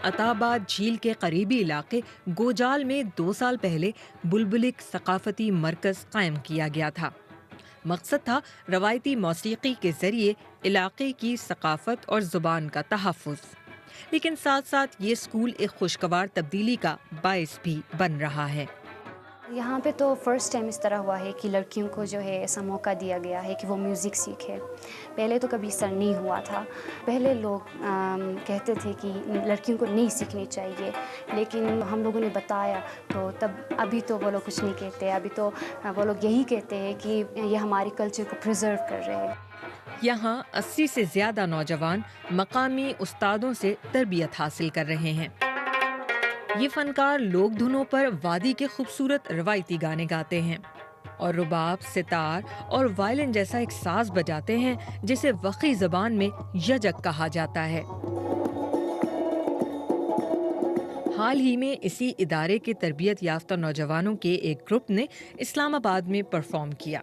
عطاباد جھیل کے قریبی علاقے گوجال میں 2 سال پہلے بلبلک ثقافتی مرکز قائم کیا گیا تھا۔ مقصد تھا روایتی موسیقی کے ذریعے علاقے کی ثقافت اور زبان کا تحفظ، لیکن ساتھ ساتھ یہ اسکول ایک خوشگوار تبدیلی کا باعث بھی بن رہا ہے۔ یہاں پہ تو فرسٹ ٹائم اس طرح ہوا ہے کہ لڑکیوں کو جو ہے ایسا موقع دیا گیا ہے کہ وہ میوزک سیکھے۔ پہلے تو کبھی اس طرح نہیں ہوا تھا، پہلے لوگ کہتے تھے کہ لڑکیوں کو نہیں سیکھنی چاہیے، لیکن ہم لوگوں نے بتایا تو ابھی تو وہ لوگ کچھ نہیں کہتے، ابھی تو وہ لوگ یہی کہتے ہیں کہ یہ ہماری کلچر کو پریزرو کر رہے ہیں۔ یہاں 80 سے زیادہ نوجوان مقامی استادوں سے تربیت حاصل کر رہے ہیں۔ یہ فنکار لوک دھنوں پر وادی کے خوبصورت روایتی گانے گاتے ہیں اور رباب، ستار اور وائلن جیسا ایک ساز بجاتے ہیں جسے وقی زبان میں یجک کہا جاتا ہے۔ حال ہی میں اسی ادارے کے تربیت یافتہ نوجوانوں کے ایک گروپ نے اسلام آباد میں پرفارم کیا،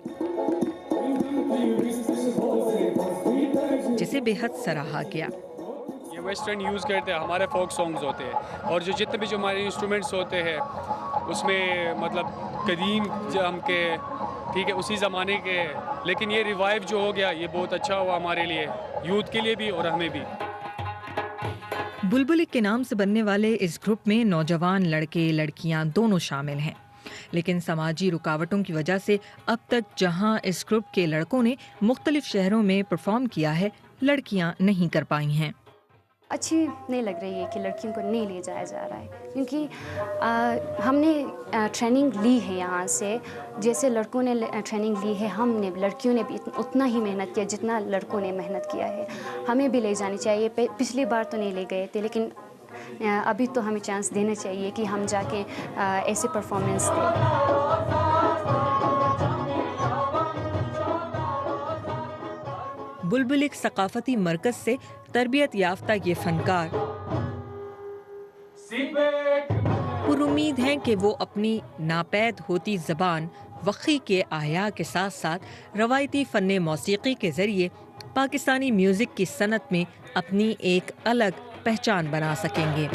جسے بے حد سراہا گیا۔ یہ ویسٹرن یوز کرتے ہیں، ہمارے فوک سانگز ہوتے ہیں، اور جو جتنے بھی جو ہمارے انسٹرومنٹس ہوتے ہیں اس میں مطلب قدیم جو ہم کے ٹھیک ہے اسی زمانے کے، لیکن یہ ریوائیو جو ہو گیا یہ بہت اچھا ہوا ہمارے لیے، یوتھ کے لیے بھی اور ہمیں بھی۔ بلبلک کے نام سے بننے والے اس گروپ میں نوجوان لڑکے لڑکیاں دونوں شامل ہیں، لیکن سماجی رکاوٹوں کی وجہ سے اب تک جہاں اس گروپ کے لڑکوں نے مختلف شہروں میں پرفارم کیا ہے، لڑکیاں نہیں کر پائی ہیں۔ اچھی نہیں لگ رہی ہے کہ لڑکیوں کو نہیں لے جایا جا رہا ہے، کیونکہ ہم نے ٹریننگ لی ہے یہاں سے، جیسے لڑکوں نے ٹریننگ لی ہے، لڑکیوں نے بھی اتنا ہی محنت کیا جتنا لڑکوں نے محنت کیا ہے۔ ہمیں بھی لے جانی چاہیے، پچھلی بار تو نہیں لے گئے تھے، لیکن ابھی تو ہمیں چانس دینا چاہیے کہ ہم جا کے ایسے پرفارمنس دیں۔ بلبلک ثقافتی مرکز سے تربیت یافتہ یہ فنکار پر امید ہیں کہ وہ اپنی ناپید ہوتی زبان وقی کے احیاء کے ساتھ ساتھ روایتی فن موسیقی کے ذریعے پاکستانی میوزک کی صنعت میں اپنی ایک الگ پہچان بنا سکیں گے۔